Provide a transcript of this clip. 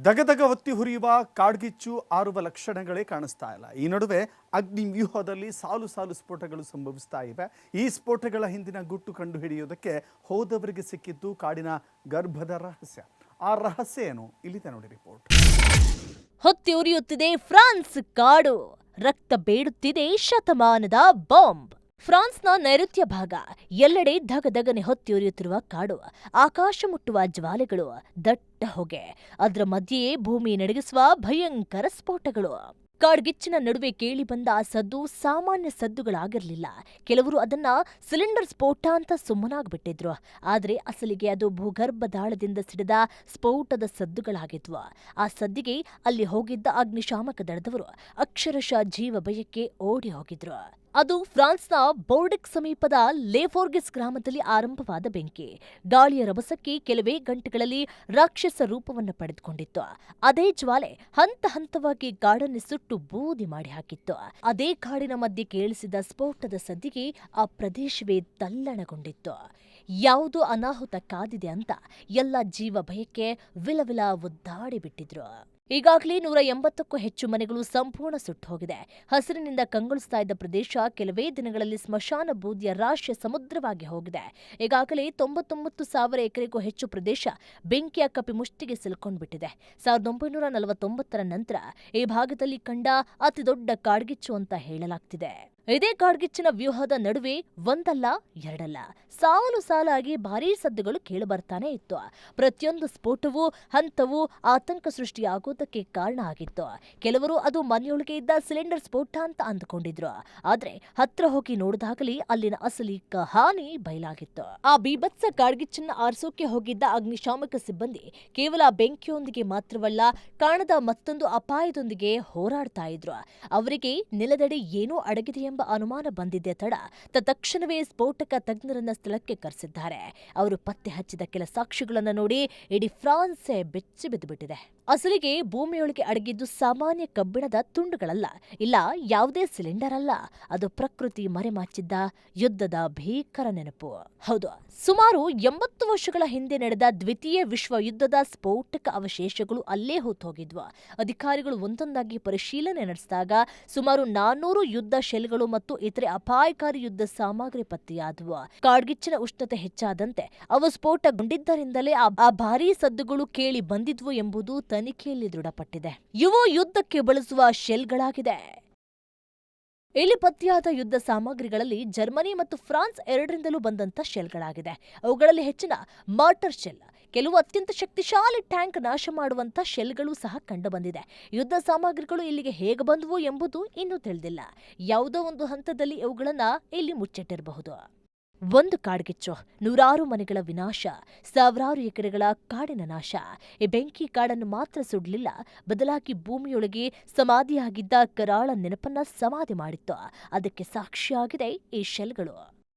ದಗದಗ ಹೊತ್ತಿ ಹುರಿಯುವ ಕಾಡ್ಗಿಚ್ಚು ಆರುವ ಲಕ್ಷಣಗಳೇ ಕಾಣಿಸ್ತಾ ಇಲ್ಲ. ಈ ನಡುವೆ ಅಗ್ನಿವ್ಯೂಹದಲ್ಲಿ ಸಾಲು ಸಾಲು ಸ್ಫೋಟಗಳು ಸಂಭವಿಸ್ತಾ ಇವೆ. ಈ ಸ್ಫೋಟಗಳ ಹಿಂದಿನ ಗುಟ್ಟು ಕಂಡುಹಿಡಿಯುವುದಕ್ಕೆ ಹೋದವರಿಗೆ ಸಿಕ್ಕಿದ್ದು ಕಾಡಿನ ಗರ್ಭದ ರಹಸ್ಯ. ಆ ರಹಸ್ಯ ಏನು? ಇಲ್ಲಿದೆ ನೋಡಿ ರಿಪೋರ್ಟ್. ಹೊತ್ತಿ ಉರಿಯುತ್ತಿದೆ ಫ್ರಾನ್ಸ್ ಕಾಡು, ರಕ್ತ ಬೇಡುತ್ತಿದೆ ಶತಮಾನದ ಬಾಂಬ್. ಫ್ರಾನ್ಸ್ನ ನೈಋತ್ಯ ಭಾಗ, ಎಲ್ಲೆಡೆ ಧಗಧಗನೆ ಹೊತ್ತಿ ಉರಿಯುತ್ತಿರುವ ಕಾಡು, ಆಕಾಶ ಮುಟ್ಟುವ ಜ್ವಾಲೆಗಳು, ದಟ್ಟ ಹೊಗೆ, ಅದರ ಮಧ್ಯೆಯೇ ಭೂಮಿ ನಡುಗಿಸುವ ಭಯಂಕರ ಸ್ಫೋಟಗಳು. ಕಾಡ್ಗಿಚ್ಚಿನ ನಡುವೆ ಕೇಳಿ ಬಂದ ಆ ಸದ್ದು ಸಾಮಾನ್ಯ ಸದ್ದುಗಳಾಗಿರಲಿಲ್ಲ. ಕೆಲವರು ಅದನ್ನ ಸಿಲಿಂಡರ್ ಸ್ಫೋಟ ಅಂತ ಸುಮ್ಮನಾಗ್ಬಿಟ್ಟಿದ್ರು. ಆದ್ರೆ ಅಸಲಿಗೆ ಅದು ಭೂಗರ್ಭದಾಳದಿಂದ ಸಿಡಿದ ಸ್ಫೋಟದ ಸದ್ದುಗಳಾಗಿದ್ವು. ಆ ಸದ್ದಿಗೆ ಅಲ್ಲಿ ಹೋಗಿದ್ದ ಅಗ್ನಿಶಾಮಕ ದಳದವರು ಅಕ್ಷರಶಃ ಜೀವ ಭಯಕ್ಕೆ ಓಡಿ ಹೋಗಿದ್ರು. ಅದು ಫ್ರಾನ್ಸ್ನ ಬೋರ್ಡೆಕ್ ಸಮೀಪದ ಲೇಫೋರ್ಗೆಸ್ ಗ್ರಾಮದಲ್ಲಿ ಆರಂಭವಾದ ಬೆಂಕಿ. ಗಾಳಿಯ ರಭಸಕ್ಕೆ ಕೆಲವೇ ಗಂಟೆಗಳಲ್ಲಿ ರಾಕ್ಷಸ ರೂಪವನ್ನು ಪಡೆದುಕೊಂಡಿತ್ತು. ಅದೇ ಜ್ವಾಲೆ ಹಂತ ಹಂತವಾಗಿ ಕಾಡನ್ನು ಸುಟ್ಟು ಬೂದಿ ಮಾಡಿ ಹಾಕಿತ್ತು. ಅದೇ ಕಾಡಿನ ಮಧ್ಯೆ ಕೇಳಿಸಿದ ಸ್ಫೋಟದ ಸದ್ದಿಗೆ ಆ ಪ್ರದೇಶವೇ ತಲ್ಲಣಗೊಂಡಿತ್ತು. ಯಾವುದೋ ಅನಾಹುತ ಕಾದಿದೆ ಅಂತ ಎಲ್ಲ ಜೀವ ಭಯಕ್ಕೆ ವಿಲವಿಲ ಒದ್ದಾಡಿ ಬಿಟ್ಟಿದ್ರು. ಈಗಾಗಲೇ 180ಕ್ಕೂ ಹೆಚ್ಚು ಮನೆಗಳು ಸಂಪೂರ್ಣ ಸುಟ್ಟು ಹೋಗಿದೆ. ಹಸಿರಿನಿಂದ ಕಂಗೊಳಿಸ್ತಾ ಇದ್ದ ಪ್ರದೇಶ ಕೆಲವೇ ದಿನಗಳಲ್ಲಿ ಸ್ಮಶಾನ ಬೂದಿಯ ರಾಶಿಯ ಸಮುದ್ರವಾಗಿ ಹೋಗಿದೆ. ಈಗಾಗಲೇ 99,000 ಎಕರೆಗೂ ಹೆಚ್ಚು ಪ್ರದೇಶ ಬೆಂಕಿಯ ಕಪಿ ಮುಷ್ಟಿಗೆ ಸಿಲುಕೊಂಡ್ಬಿಟ್ಟಿದೆ. 1949ರ ನಂತರ ಈ ಭಾಗದಲ್ಲಿ ಕಂಡ ಅತಿದೊಡ್ಡ ಕಾಡ್ಗಿಚ್ಚು ಅಂತ ಹೇಳಲಾಗ್ತಿದೆ. ಇದೇ ಕಾಡ್ಗಿಚ್ಚಿನ ವ್ಯೂಹದ ನಡುವೆ ಒಂದಲ್ಲ ಎರಡಲ್ಲ ಸಾಲು ಸಾಲಾಗಿ ಭಾರೀ ಸದ್ದುಗಳು ಕೇಳಿಬರ್ತಾನೆ ಇತ್ತು. ಪ್ರತಿಯೊಂದು ಸ್ಫೋಟವೂ ಹಂತವೂ ಆತಂಕ ಸೃಷ್ಟಿಯಾಗೋದಕ್ಕೆ ಕಾರಣ ಆಗಿತ್ತು. ಕೆಲವರು ಅದು ಮನೆಯೊಳಗೆ ಇದ್ದ ಸಿಲಿಂಡರ್ ಸ್ಫೋಟ ಅಂತ ಅಂದುಕೊಂಡಿದ್ರು. ಆದ್ರೆ ಹತ್ರ ಹೋಗಿ ನೋಡಿದಾಗಲೇ ಅಲ್ಲಿನ ಅಸಲಿ ಕಹಾನಿ ಬಯಲಾಗಿತ್ತು. ಆ ಬೀಭತ್ಸ ಕಾಡ್ಗಿಚ್ಚನ್ನ ಆರಿಸೋಕೆ ಹೋಗಿದ್ದ ಅಗ್ನಿಶಾಮಕ ಸಿಬ್ಬಂದಿ ಕೇವಲ ಬೆಂಕಿಯೊಂದಿಗೆ ಮಾತ್ರವಲ್ಲ, ಕಾಣದ ಮತ್ತೊಂದು ಅಪಾಯದೊಂದಿಗೆ ಹೋರಾಡ್ತಾ ಇದ್ರು. ಅವರಿಗೆ ನೆಲದಡಿ ಏನೋ ಅಡಗಿದೆ ಎಂಬ ಅನುಮಾನ ಬಂದಿದ್ದೆ ತಡ ತಕ್ಷಣವೇ ಸ್ಫೋಟಕ ತಜ್ಞರನ್ನ ಸ್ಥಳಕ್ಕೆ ಕರೆಸಿದ್ದಾರೆ. ಅವರು ಪತ್ತೆ ಹಚ್ಚಿದ ಕೆಲ ಸಾಕ್ಷಿಗಳನ್ನ ನೋಡಿ ಇಡೀ ಫ್ರಾನ್ಸೇ ಬೆಚ್ಚಿ ಬಿದ್ದುಬಿಟ್ಟಿದೆ. ಅಸಲಿಗೆ ಭೂಮಿಯೊಳಗೆ ಅಡಗಿದ್ದು ಸಾಮಾನ್ಯ ಕಬ್ಬಿಣದ ತುಂಡುಗಳಲ್ಲ, ಇಲ್ಲ ಯಾವುದೇ ಸಿಲಿಂಡರ್ ಅಲ್ಲ, ಅದು ಪ್ರಕೃತಿ ಮರೆಮಾಚಿದ್ದ ಯುದ್ಧದ ಭೀಕರ ನೆನಪು. ಹೌದು, ಸುಮಾರು 80 ವರ್ಷಗಳ ಹಿಂದೆ ನಡೆದ ದ್ವಿತೀಯ ವಿಶ್ವ ಯುದ್ಧದ ಸ್ಫೋಟಕ ಅವಶೇಷಗಳು ಅಲ್ಲೇ ಹೋಗಿದ್ವು. ಅಧಿಕಾರಿಗಳು ಒಂದೊಂದಾಗಿ ಪರಿಶೀಲನೆ ನಡೆಸಿದಾಗ ಸುಮಾರು 400 ಯುದ್ಧ ಶೆಲ್ಗಳು ಮತ್ತು ಇತರೆ ಅಪಾಯಕಾರಿ ಯುದ್ಧ ಸಾಮಗ್ರಿ ಪತ್ತೆಯಾದವು. ಕಾಡ್ಗಿಚ್ಚಿನ ಉಷ್ಣತೆ ಹೆಚ್ಚಾದಂತೆ ಅವು ಸ್ಫೋಟಗೊಂಡಿದ್ದರಿಂದಲೇ ಆ ಭಾರೀ ಸದ್ದುಗಳು ಕೇಳಿ ಬಂದಿದ್ವು ಎಂಬುದು ತನಿಖೆಯಲ್ಲಿ ದೃಢಪಟ್ಟಿದೆ. ಇವು ಯುದ್ಧಕ್ಕೆ ಬಳಸುವ ಶೆಲ್ಗಳಾಗಿದೆ. ಇಲ್ಲಿ ಪತ್ತೆಯಾದ ಯುದ್ಧ ಸಾಮಗ್ರಿಗಳಲ್ಲಿ ಜರ್ಮನಿ ಮತ್ತು ಫ್ರಾನ್ಸ್ ಎರಡರಿಂದಲೂ ಬಂದಂತ ಶೆಲ್ಗಳಾಗಿದೆ. ಅವುಗಳಲ್ಲಿ ಹೆಚ್ಚಿನ ಮಾರ್ಟರ್ ಶೆಲ್, ಕೆಲವು ಅತ್ಯಂತ ಶಕ್ತಿಶಾಲಿ ಟ್ಯಾಂಕ್ ನಾಶ ಮಾಡುವಂತ ಶೆಲ್ಗಳು ಸಹ ಕಂಡುಬಂದಿದೆ. ಯುದ್ಧ ಸಾಮಗ್ರಿಗಳು ಇಲ್ಲಿಗೆ ಹೇಗೆ ಬಂದವು ಎಂಬುದು ಇನ್ನೂ ತಿಳಿದಿಲ್ಲ. ಯಾವುದೋ ಒಂದು ಹಂತದಲ್ಲಿ ಇವುಗಳನ್ನ ಇಲ್ಲಿ ಮುಚ್ಚಿಟ್ಟಿರಬಹುದು. ಒಂದು ಕಾಡ್ಗಿಚ್ಚು, 100 ಮನೆಗಳ ವಿನಾಶ, ಸಾವಿರಾರು ಎಕರೆಗಳ ಕಾಡಿನ ನಾಶ. ಈ ಬೆಂಕಿ ಕಾಡನ್ನು ಮಾತ್ರ ಸುಡಲಿಲ್ಲ, ಬದಲಾಗಿ ಭೂಮಿಯೊಳಗೆ ಸಮಾಧಿಯಾಗಿದ್ದ ಕರಾಳ ನೆನಪನ್ನ ಸಮಾಧಿ ಮಾಡಿತ್ತು. ಅದಕ್ಕೆ ಸಾಕ್ಷಿಯಾಗಿದೆ ಈ ಶೆಲ್ಗಳು.